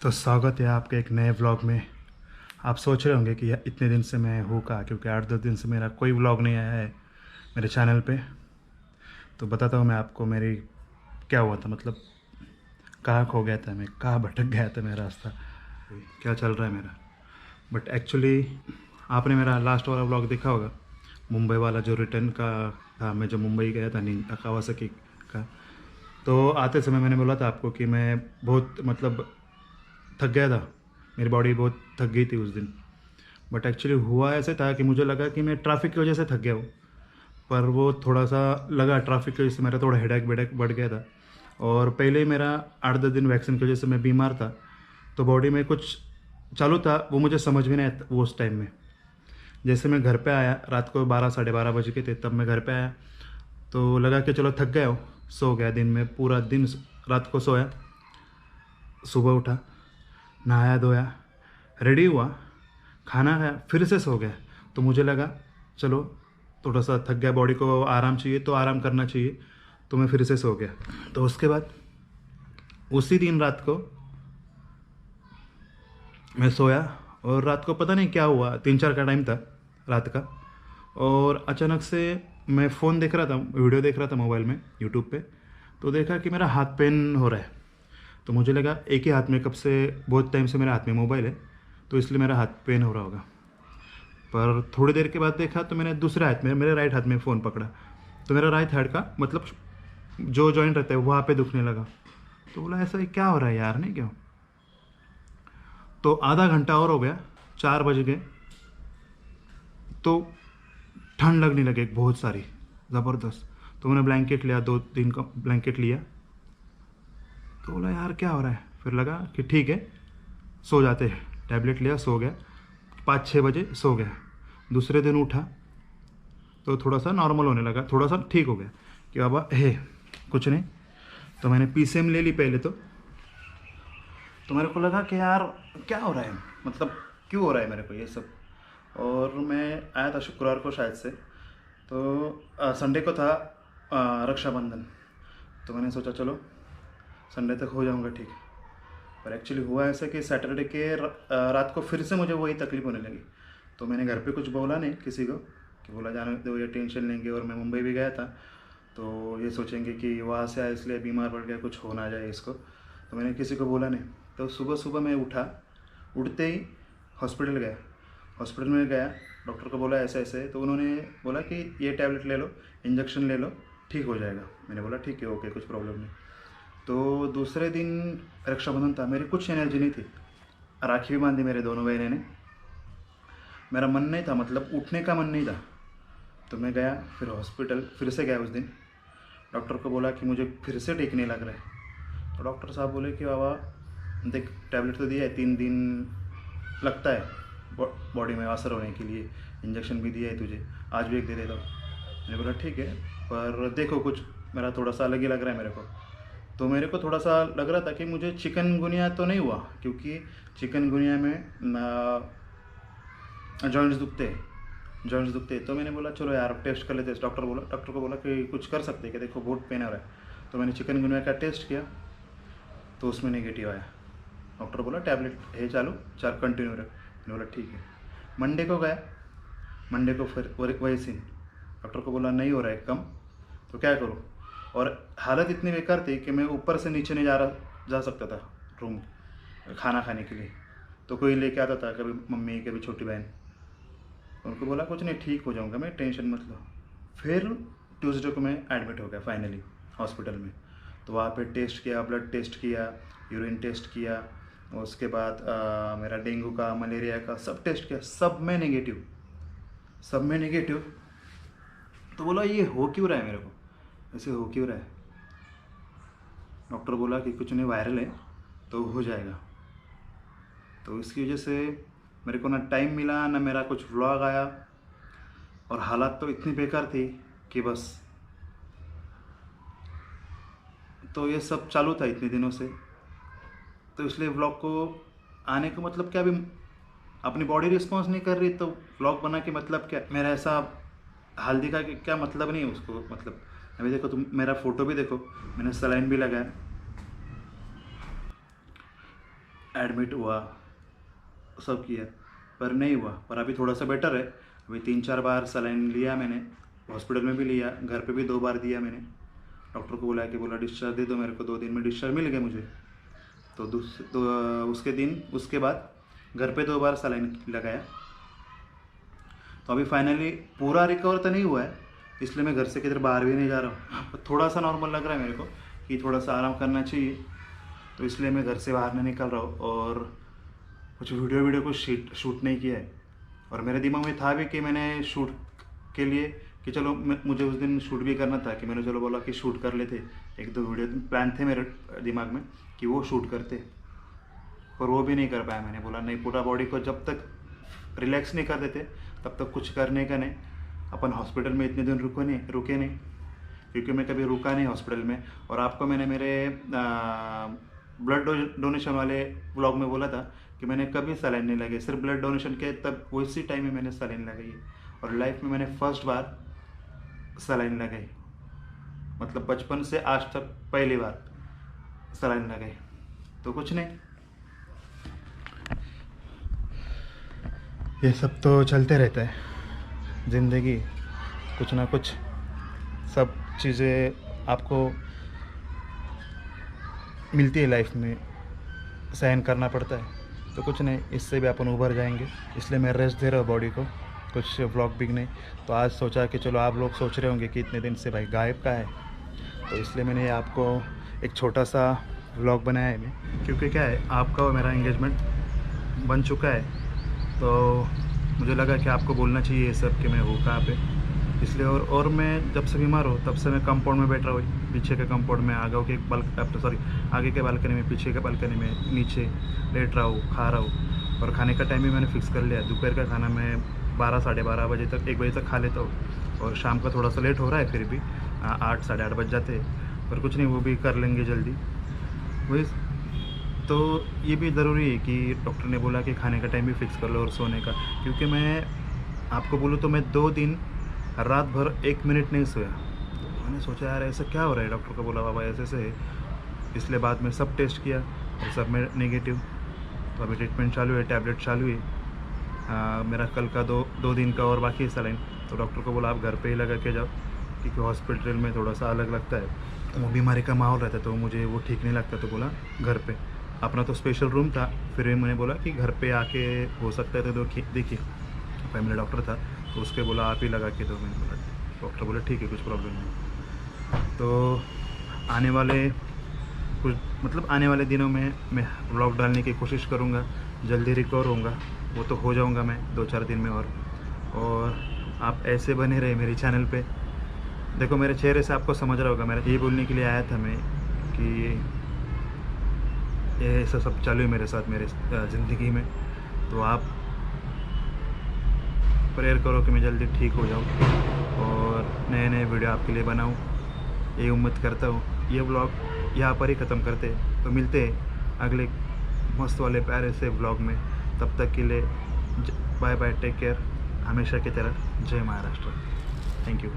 तो स्वागत है आपके एक नए व्लॉग में। आप सोच रहे होंगे कि यार इतने दिन से मैं हूँ कहाँ, क्योंकि 8-10 दिन से मेरा कोई व्लॉग नहीं आया है मेरे चैनल पे। तो बताता हूँ मैं आपको मेरी क्या हुआ था, मतलब कहाँ खो गया था मैं, कहाँ भटक गया था मेरा रास्ता, क्या चल रहा है मेरा। बट एक्चुअली आपने मेरा लास्ट वाला व्लॉग देखा होगा, मुंबई वाला जो रिटर्न का था। मैं जो मुंबई गया था कावासाकी का, तो आते समय मैंने बोला था आपको कि मैं बहुत मतलब थक गया था, मेरी बॉडी बहुत थक गई थी उस दिन। बट एक्चुअली हुआ ऐसे था कि मुझे लगा कि मैं ट्रैफिक की वजह से थक गया हूँ, पर वो थोड़ा सा लगा ट्रैफिक की वजह से मेरा थोड़ा हेडेक वेडेक बढ़ गया था। और पहले ही मेरा 8-10 दिन वैक्सीन की वजह से मैं बीमार था, तो बॉडी में कुछ चालू था, वो मुझे समझ में नहीं आया वो उस टाइम में। जैसे मैं घर पे आया, रात को 12 साढ़े 12 बज के थे तब मैं घर पे आया, तो लगा कि चलो थक गया हूँ, सो गया। दिन में पूरा दिन रात को सोया, सुबह उठा, नहाया धोया, रेडी हुआ, खाना खाया, फिर से सो गया। तो मुझे लगा चलो थोड़ा सा थक गया, बॉडी को आराम चाहिए तो आराम करना चाहिए, तो मैं फिर से सो गया। तो उसके बाद उसी दिन रात को मैं सोया, और रात को पता नहीं क्या हुआ, 3-4 का टाइम था रात का, और अचानक से मैं फ़ोन देख रहा था, वीडियो देख रहा था मोबाइल में यूट्यूब पे, तो देखा कि मेरा हाथ पेन हो रहा है। तो मुझे लगा एक ही हाथ में, कब से बहुत टाइम से मेरे हाथ में मोबाइल है, तो इसलिए मेरा हाथ पेन हो रहा होगा। पर थोड़ी देर के बाद देखा तो मैंने दूसरे हाथ में, मेरे राइट हाथ में फ़ोन पकड़ा, तो मेरा राइट हाथ का मतलब जो जॉइंट रहता है वहाँ पे दुखने लगा। तो बोला ऐसा क्या हो रहा है यार, नहीं क्यों। तो आधा घंटा और हो गया, 4 बज गए, तो ठंड लगने लगी बहुत सारी, ज़बरदस्त। तो मैंने ब्लैंकेट लिया, 2-3 का ब्लैंकेट लिया, तो बोला यार क्या हो रहा है। फिर लगा कि ठीक है सो जाते हैं, टैबलेट लिया, सो गया। 5-6 बजे सो गया। दूसरे दिन उठा तो थोड़ा सा नॉर्मल होने लगा, थोड़ा सा ठीक हो गया कि बाबा है कुछ नहीं। तो मैंने पीसीएम ले ली पहले तो मेरे को लगा कि यार क्या हो रहा है, मतलब क्यों हो रहा है मेरे को ये सब। और मैं आया था शुक्रवार को शायद से, तो संडे को था रक्षाबंधन। तो मैंने सोचा चलो संडे तक हो जाऊंगा ठीक। पर एक्चुअली हुआ ऐसा कि सैटरडे के रात को फिर से मुझे वही तकलीफ होने लगी। तो मैंने घर पे कुछ बोला नहीं किसी को, कि बोला जाने दो, ये टेंशन लेंगे। और मैं मुंबई भी गया था, तो ये सोचेंगे कि वहाँ से आया इसलिए बीमार पड़ गया, कुछ हो ना जाए इसको। तो मैंने किसी को बोला नहीं। तो सुबह सुबह मैं उठा, उठते ही हॉस्पिटल गया। हॉस्पिटल में गया, डॉक्टर को बोला ऐसे ऐसे, तो उन्होंने बोला कि ये टैबलेट ले लो, इंजेक्शन ले लो, ठीक हो जाएगा। मैंने बोला ठीक है, ओके, कुछ प्रॉब्लम नहीं। तो दूसरे दिन रक्षाबंधन था, मेरी कुछ एनर्जी नहीं थी, राखी भी बांधी मेरे दोनों बहनें ने। मेरा मन नहीं था, मतलब उठने का मन नहीं था। तो मैं गया, फिर हॉस्पिटल फिर से गया उस दिन। डॉक्टर को बोला कि मुझे फिर से ठीक नहीं लग रहा है। तो डॉक्टर साहब बोले कि बाबा देख, टैबलेट तो दिया है, 3 दिन लगता है बॉडी में असर होने के लिए, इंजेक्शन भी दिया है तुझे, आज भी एक दे देता हूँ। मैंने बोला ठीक है, पर देखो कुछ मेरा थोड़ा सा अलग ही लग रहा है मेरे को। तो मेरे को थोड़ा सा लग रहा था कि मुझे चिकनगुनिया तो नहीं हुआ, क्योंकि चिकनगुनिया में जॉइंट्स दुखते हैं। तो मैंने बोला चलो यार टेस्ट कर लेते हैं। डॉक्टर को बोला कि कुछ कर सकते हैं कि, देखो बहुत पेन हो रहा है। तो मैंने चिकनगुनिया का टेस्ट किया, तो उसमें नेगेटिव आया। डॉक्टर बोला टैबलेट है चालू, 4 कंटिन्यू रहे। मैंने बोला ठीक है। मंडे को गया, मंडे को फिर वही सीन। डॉक्टर को बोला नहीं हो रहा है कम, तो क्या करूँ। और हालत इतनी बेकार थी कि मैं ऊपर से नीचे नहीं जा सकता था रूम खाना खाने के लिए। तो कोई लेके आता था, कभी मम्मी कभी छोटी बहन। उनको बोला कुछ नहीं, ठीक हो जाऊंगा मैं, टेंशन मत लो। फिर ट्यूसडे को मैं एडमिट हो गया फाइनली हॉस्पिटल में। तो वहाँ पे टेस्ट किया, ब्लड टेस्ट किया, यूरिन टेस्ट किया, और उसके बाद मेरा डेंगू का, मलेरिया का सब टेस्ट किया, सब में नेगेटिव। तो बोला ये हो क्यों रहा है मेरे को, ऐसे हो क्यों रहा है। डॉक्टर बोला कि कुछ नहीं, वायरल है तो हो जाएगा। तो इसकी वजह से मेरे को ना टाइम मिला, ना मेरा कुछ व्लॉग आया, और हालात तो इतनी बेकार थी कि बस। तो ये सब चालू था इतने दिनों से, तो इसलिए व्लॉग को आने का मतलब क्या, अभी अपनी बॉडी रिस्पॉन्स नहीं कर रही, तो व्लॉग बना के मतलब क्या। मेरा ऐसा हाल दिखा कि क्या मतलब नहीं है उसको, मतलब अभी देखो तुम मेरा फ़ोटो भी देखो, मैंने सलाइन भी लगाया। एडमिट हुआ, सब किया, पर नहीं हुआ। पर अभी थोड़ा सा बेटर है। अभी 3-4 बार सलाइन लिया मैंने, हॉस्पिटल में भी लिया, घर पे भी 2 बार दिया मैंने। डॉक्टर को बुला के बोला डिस्चार्ज दे दो मेरे को, 2 दिन में डिस्चार्ज मिल गया मुझे। तो उसके बाद घर पे 2 बार सलाइन लगाया। तो अभी फाइनली पूरा रिकवर तो नहीं हुआ है, इसलिए मैं घर से किधर बाहर भी नहीं जा रहा हूँ। थोड़ा सा नॉर्मल लग रहा है मेरे को कि थोड़ा सा आराम करना चाहिए, तो इसलिए मैं घर से बाहर नहीं निकल रहा हूँ। और कुछ वीडियो को शूट नहीं किया है। और मेरे दिमाग में था भी कि मैंने शूट के लिए कि चलो मुझे उस दिन शूट भी करना था, कि मैंने चलो बोला कि शूट कर लेते, 1-2 वीडियो प्लान थे मेरे दिमाग में कि वो शूट करते, पर वो भी नहीं कर पाया। मैंने बोला नहीं, पूरा बॉडी को जब तक रिलैक्स नहीं कर देते तब तक कुछ करने का नहीं। अपन हॉस्पिटल में इतने दिन रुके नहीं, क्योंकि मैं कभी रुका नहीं हॉस्पिटल में। और आपको मैंने मेरे ब्लड डोनेशन वाले व्लॉग में बोला था कि मैंने कभी सलाइन नहीं लगाई, सिर्फ ब्लड डोनेशन के तब उसी टाइम में मैंने सलाइन लगाई है। और लाइफ में मैंने फर्स्ट बार सलाइन लगाई, मतलब बचपन से आज तक पहली बार सलाइन लगाई। तो कुछ नहीं, ये सब तो चलते रहता है ज़िंदगी, कुछ ना कुछ सब चीज़ें आपको मिलती है लाइफ में, सहन करना पड़ता है। तो कुछ नहीं, इससे भी अपन उभर जाएंगे, इसलिए मैं रेस्ट दे रहा हूँ बॉडी को, कुछ व्लॉग भी नहीं। तो आज सोचा कि चलो, आप लोग सोच रहे होंगे कि इतने दिन से भाई गायब का है, तो इसलिए मैंने आपको एक छोटा सा व्लॉग बनाया है मैं, क्योंकि क्या है, आपका और मेरा एंगेजमेंट बन चुका है। तो मुझे लगा कि आपको बोलना चाहिए ये सब कि मैं हूँ कहाँ पे, इसलिए। और मैं जब से बीमार हूँ तब से मैं कंपाउंड में बैठ रहा हूँ, पीछे के कंपाउंड में, आगे के बालकनी में, पीछे के बालकनी में, नीचे लेट रहा हूँ, खा रहा हूँ। और खाने का टाइम भी मैंने फिक्स कर लिया, दोपहर का खाना मैं 12-12:30 बजे तक, 1 बजे तक खा लेता हूँ। और शाम का थोड़ा सा लेट हो रहा है, फिर भी 8-8:30 बज जाते हैं, पर कुछ नहीं, वो भी कर लेंगे जल्दी। वही तो, ये भी ज़रूरी है कि डॉक्टर ने बोला कि खाने का टाइम भी फिक्स कर लो और सोने का, क्योंकि मैं आपको बोलूँ तो मैं 2 दिन रात भर 1 मिनट नहीं सोया। मैंने सोचा यार ऐसा क्या हो रहा है, डॉक्टर को बोला बाबा ऐसे से है, इसलिए बाद में सब टेस्ट किया और सब में नेगेटिव। तो अभी ट्रीटमेंट चालू है, टैबलेट चालू है। मेरा कल का 2 दिन का और बाकी है सलाइन। तो डॉक्टर को बोला आप घर पे ही लगा के जाओ, क्योंकि हॉस्पिटल में थोड़ा सा अलग लगता है, वो बीमारी का माहौल रहता है, तो मुझे वो ठीक नहीं लगता। तो बोला घर पे, अपना तो स्पेशल रूम था, फिर मैंने बोला कि घर पे आके हो सकता है तो देखिए, फैमिली डॉक्टर था तो उसके बोला आप ही लगा के दो। मैंने बोला, डॉक्टर बोले ठीक है, कुछ प्रॉब्लम नहीं। तो आने वाले दिनों में मैं व्लॉग डालने की कोशिश करूँगा, जल्दी रिकवर होऊंगा, वो तो हो जाऊँगा मैं 2-4 दिन में। और आप ऐसे बने रहे मेरे चैनल पे। देखो मेरे चेहरे से आपको समझ रहा होगा, मेरा ये बोलने के लिए आया था मैं कि ये ऐसा सब चालू है मेरे साथ, मेरे ज़िंदगी में। तो आप प्रेयर करो कि मैं जल्दी ठीक हो जाऊँ और नए वीडियो आपके लिए बनाऊँ, ये उम्मीद करता हूँ। ये व्लॉग यहाँ पर ही ख़त्म करते हैं, तो मिलते हैं अगले मस्त वाले प्यारे से व्लॉग में। तब तक के लिए बाय बाय, टेक केयर, हमेशा की तरह जय महाराष्ट्र। Thank you.